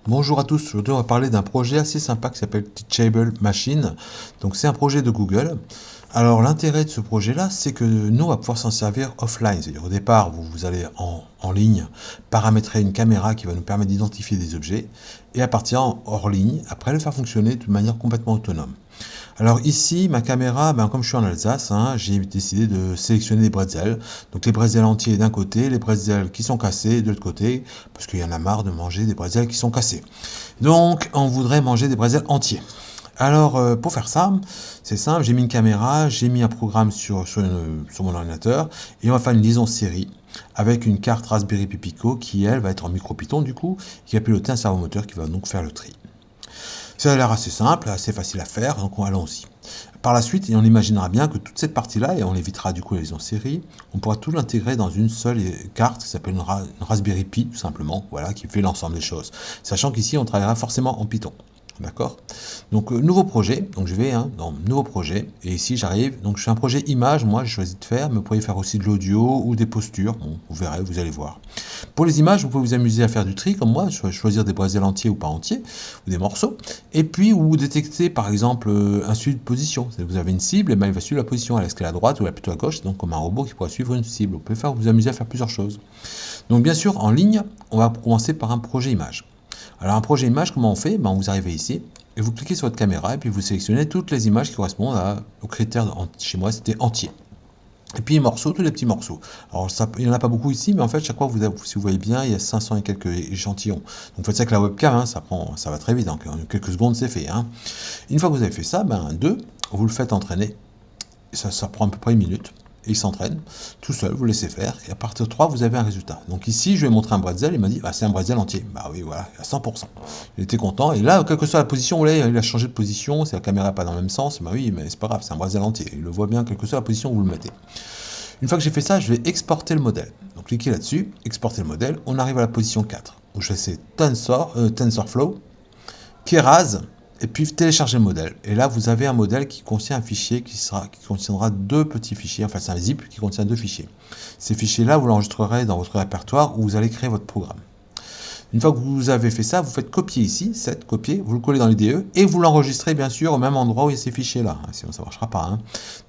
Bonjour à tous, aujourd'hui on va parler d'un projet assez sympa qui s'appelle Teachable Machine. Donc c'est un projet de Google. Alors l'intérêt de ce projet-là, c'est que nous on va pouvoir s'en servir offline. C'est-à-dire au départ, vous allez en ligne paramétrer une caméra qui va nous permettre d'identifier des objets et à partir hors ligne, après le faire fonctionner de manière complètement autonome. Alors ici, ma caméra, comme je suis en Alsace, j'ai décidé de sélectionner des bretzels. Donc les bretzels entiers d'un côté, les bretzels qui sont cassés de l'autre côté, parce qu'il y en a marre de manger des bretzels qui sont cassés. Donc on voudrait manger des bretzels entiers. Alors pour faire ça, c'est simple, j'ai mis une caméra, j'ai mis un programme sur mon ordinateur, et on va faire une liaison série avec une carte Raspberry Pi Pico qui, elle, va être en micro-Python du coup, qui va piloter un servomoteur qui va donc faire le tri. Ça a l'air assez simple, assez facile à faire, donc allons-y. Par la suite, et on imaginera bien que toute cette partie-là, et on évitera du coup la liaison série, on pourra tout l'intégrer dans une seule carte qui s'appelle une Raspberry Pi, tout simplement, voilà, qui fait l'ensemble des choses. Sachant qu'ici, on travaillera forcément en Python. D'accord. Donc nouveau projet, donc je vais dans nouveau projet, et ici j'arrive, donc je fais un projet image, moi j'ai choisi de faire, mais vous pourriez faire aussi de l'audio ou des postures, bon, vous verrez, vous allez voir. Pour les images, vous pouvez vous amuser à faire du tri, comme moi, choisir des bretzels entiers ou pas entiers, ou des morceaux, et puis vous détectez par exemple un suivi de position. Vous avez une cible, et il va suivre la position, est-ce qu'elle est à droite ou elle est plutôt à gauche, donc comme un robot qui pourra suivre une cible. Vous pouvez vous amuser à faire plusieurs choses. Donc bien sûr, en ligne, on va commencer par un projet image. Alors un projet image, comment on fait? Vous arrivez ici, et vous cliquez sur votre caméra, et puis vous sélectionnez toutes les images qui correspondent aux critères, chez moi c'était entier. Et puis les morceaux, tous les petits morceaux. Alors il n'y en a pas beaucoup ici, mais en fait chaque fois, si vous voyez bien, il y a 500 et quelques échantillons. Donc vous faites ça avec la webcam, ça va très vite, donc en quelques secondes c'est fait. Une fois que vous avez fait ça, deux, vous le faites entraîner, et ça prend à peu près une minute. Et il s'entraîne tout seul, vous laissez faire, et à partir de 3, vous avez un résultat. Donc ici, je lui ai montré un bretzel, il m'a dit, c'est un bretzel entier. Bah oui, voilà, à 100%. Il était content, et là, quelle que soit la position, il a changé de position, si la caméra n'est pas dans le même sens, bah oui, mais c'est pas grave, c'est un bretzel entier. Il le voit bien, quelle que soit la position où vous le mettez. Une fois que j'ai fait ça, je vais exporter le modèle. Donc cliquez là-dessus, exporter le modèle, on arrive à la position 4. Donc je fais TensorFlow, Keras, et puis télécharger le modèle. Et là, vous avez un modèle qui contient un fichier qui contiendra deux petits fichiers, enfin c'est un zip qui contient deux fichiers. Ces fichiers-là, vous l'enregistrerez dans votre répertoire où vous allez créer votre programme. Une fois que vous avez fait ça, vous faites copier ici, copier, vous le collez dans l'IDE et vous l'enregistrez bien sûr au même endroit où il y a ces fichiers-là, sinon ça ne marchera pas.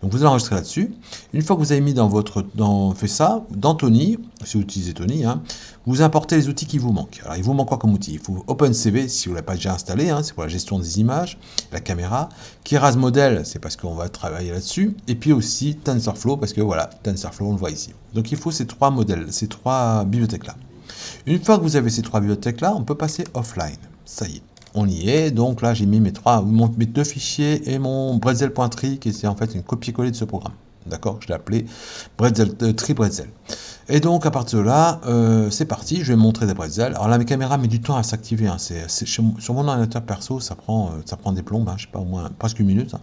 Donc vous l'enregistrez là-dessus. Une fois que vous avez mis fait ça, dans Tony, si vous utilisez Tony, vous importez les outils qui vous manquent. Alors il vous manque quoi comme outil? Il faut OpenCV si vous ne l'avez pas déjà installé, c'est pour la gestion des images, la caméra. Keras Model, c'est parce qu'on va travailler là-dessus. Et puis aussi TensorFlow, parce que voilà, TensorFlow, on le voit ici. Donc il faut ces trois modèles, ces trois bibliothèques-là. Une fois que vous avez ces trois bibliothèques-là, on peut passer offline. Ça y est, on y est. Donc là, j'ai mis mes deux fichiers et mon Bretzel.tree, qui est en fait une copier-coller de ce programme. D'accord? Je l'ai appelé Tree Bretzel. Et donc, à partir de là, c'est parti. Je vais montrer des bretzels. Alors là, mes caméras met du temps à s'activer. Sur mon ordinateur perso, ça prend des plombes, je sais pas, au moins presque une minute.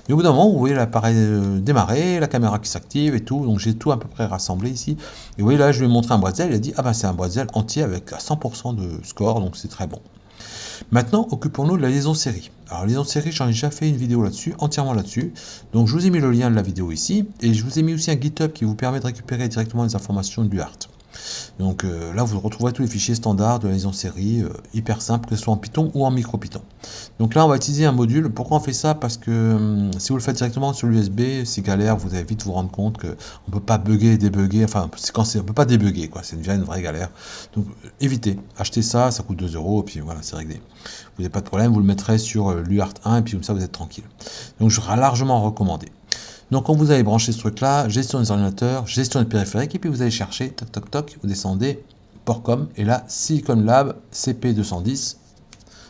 Mais au bout d'un moment, vous voyez l'appareil démarrer, la caméra qui s'active et tout. Donc j'ai tout à peu près rassemblé ici. Et vous voyez là, je lui ai montré un bretzel. Il a dit, c'est un bretzel entier avec 100% de score, donc c'est très bon. Maintenant, occupons-nous de la liaison série. Alors, liaison série, j'en ai déjà fait une vidéo là-dessus, entièrement là-dessus. Donc, je vous ai mis le lien de la vidéo ici, et je vous ai mis aussi un GitHub qui vous permet de récupérer directement les informations du l'UART. Donc là, vous retrouverez tous les fichiers standards de la liaison série, hyper simple, que ce soit en Python ou en micro-Python. Donc là, on va utiliser un module. Pourquoi on fait ça? Parce que si vous le faites directement sur l'USB, c'est galère, vous allez vite vous rendre compte qu'on ne peut pas bugger et débugger, on ne peut pas débugger, quoi. C'est une vraie galère. Donc évitez, achetez ça, ça coûte 2 €, et puis voilà, c'est réglé. Vous n'avez pas de problème, vous le mettrez sur l'UART 1, et puis comme ça, vous êtes tranquille. Donc je serais largement recommandé. Donc quand vous allez brancher ce truc-là, gestion des ordinateurs, gestion des périphériques, et puis vous allez chercher, toc toc toc, vous descendez, port-com, et là, Silicon Lab CP210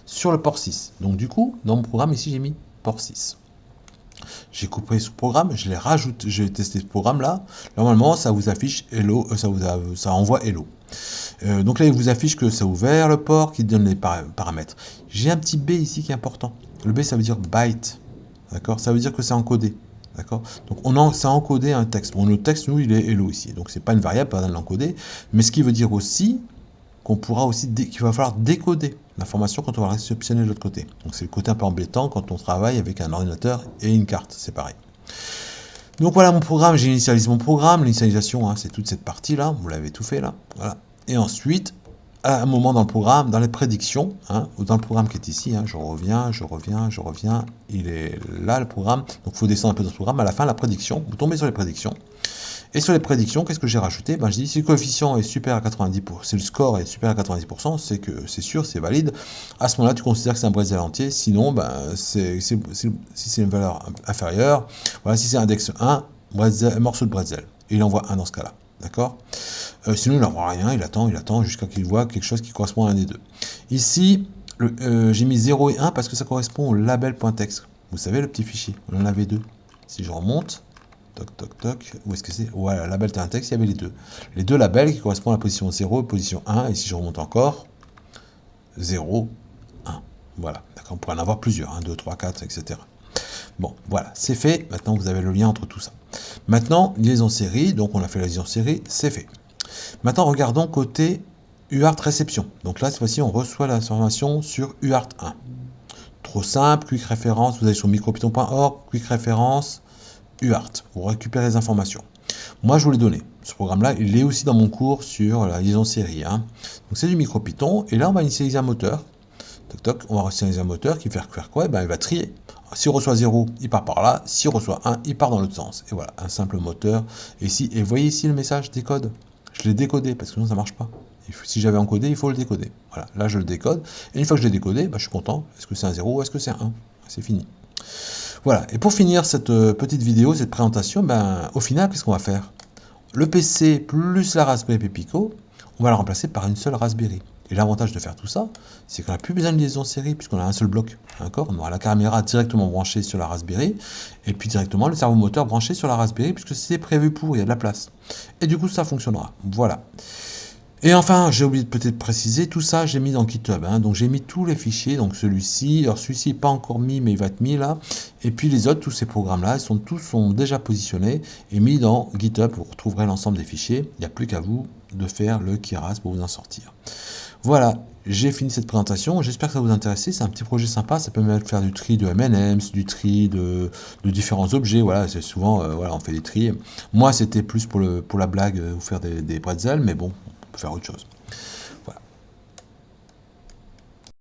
sur le port 6. Donc du coup, dans mon programme ici, j'ai mis port 6. J'ai coupé ce programme, je l'ai rajouté, j'ai testé ce programme-là. Normalement, ça vous affiche Hello, ça envoie Hello. Donc là, il vous affiche que ça a ouvert le port, qui donne les paramètres. J'ai un petit B ici qui est important. Le B, ça veut dire byte. D'accord? Ça veut dire que c'est encodé. D'accord? Donc ça a encodé un texte. Bon, le texte, nous, il est hello ici. Donc c'est pas une variable, pas de l'encoder. Mais ce qui veut dire aussi qu'il va falloir décoder l'information quand on va réceptionner de l'autre côté. Donc c'est le côté un peu embêtant quand on travaille avec un ordinateur et une carte. C'est pareil. Donc voilà mon programme, j'initialise mon programme. L'initialisation, c'est toute cette partie-là. Vous l'avez tout fait là. Voilà. Et ensuite, à un moment dans le programme, dans les prédictions, hein, ou dans le programme qui est ici, hein, je reviens, il est là le programme, donc il faut descendre un peu dans ce programme, à la fin la prédiction, vous tombez sur les prédictions, et sur les prédictions, qu'est-ce que j'ai rajouté? Ben, je dis si le coefficient est supérieur à 90%, si le score est supérieur à 90%, c'est que c'est sûr, c'est valide, à ce moment-là tu considères que c'est un bretzel entier, sinon ben, si c'est une valeur inférieure, voilà, si c'est index 1, morceau de bretzel, et il envoie 1 dans ce cas-là. D'accord? Sinon, il n'envoie rien, il attend jusqu'à qu'il voit quelque chose qui correspond à un des deux. Ici, j'ai mis 0 et 1 parce que ça correspond au label.txt. Vous savez, le petit fichier, on en avait deux. Si je remonte, toc, toc, toc, où est-ce que c'est? Voilà, label.txt, il y avait les deux. Les deux labels qui correspondent à la position 0 et position 1, et si je remonte encore, 0, 1. Voilà, d'accord, on pourrait en avoir plusieurs, 1, 2, 3, 4, etc. Bon, voilà, c'est fait. Maintenant, vous avez le lien entre tout ça. Maintenant, liaison série, donc on a fait la liaison série, c'est fait. Maintenant, regardons côté UART réception. Donc là, cette fois-ci, on reçoit l'information sur UART 1. Trop simple, quick référence, vous allez sur micropython.org, quick référence, UART. Vous récupérez les informations. Moi, je vous l'ai donné. Ce programme-là, il est aussi dans mon cours sur la liaison série. Hein. Donc c'est du micropython, et là, on va initialiser un moteur. Toc, toc, on va initialiser un moteur qui va faire quoi? Ben, il va trier. S'il reçoit 0, il part par là. S'il reçoit 1, il part dans l'autre sens. Et voilà, un simple moteur. Et vous voyez ici le message décode. Je l'ai décodé parce que sinon ça ne marche pas. Si j'avais encodé, il faut le décoder. Voilà, là je le décode. Et une fois que je l'ai décodé, bah, je suis content. Est-ce que c'est un 0 ou est-ce que c'est un 1? C'est fini. Voilà, et pour finir cette petite vidéo, cette présentation, ben, au final, qu'est-ce qu'on va faire? Le PC plus la Raspberry Pi Pico, on va la remplacer par une seule Raspberry. Et l'avantage de faire tout ça, c'est qu'on n'a plus besoin de liaison série, puisqu'on a un seul bloc. D'accord? On aura la caméra directement branchée sur la Raspberry, et puis directement le servomoteur branché sur la Raspberry, puisque c'est prévu pour, il y a de la place. Et du coup, ça fonctionnera. Voilà. Et enfin, j'ai oublié de peut-être préciser, tout ça, j'ai mis dans GitHub. Hein, donc j'ai mis tous les fichiers, donc celui-ci, alors celui-ci n'est pas encore mis, mais il va être mis là. Et puis les autres, tous ces programmes-là, tous sont déjà positionnés et mis dans GitHub. Vous retrouverez l'ensemble des fichiers. Il n'y a plus qu'à vous de faire le Keras pour vous en sortir. Voilà, j'ai fini cette présentation. J'espère que ça vous intéresse. C'est un petit projet sympa. Ça permet de faire du tri de M&M's, du tri de différents objets. Voilà, c'est souvent, voilà, on fait des tris. Moi, c'était plus pour la blague, vous faire des pretzels, mais bon, faire autre chose.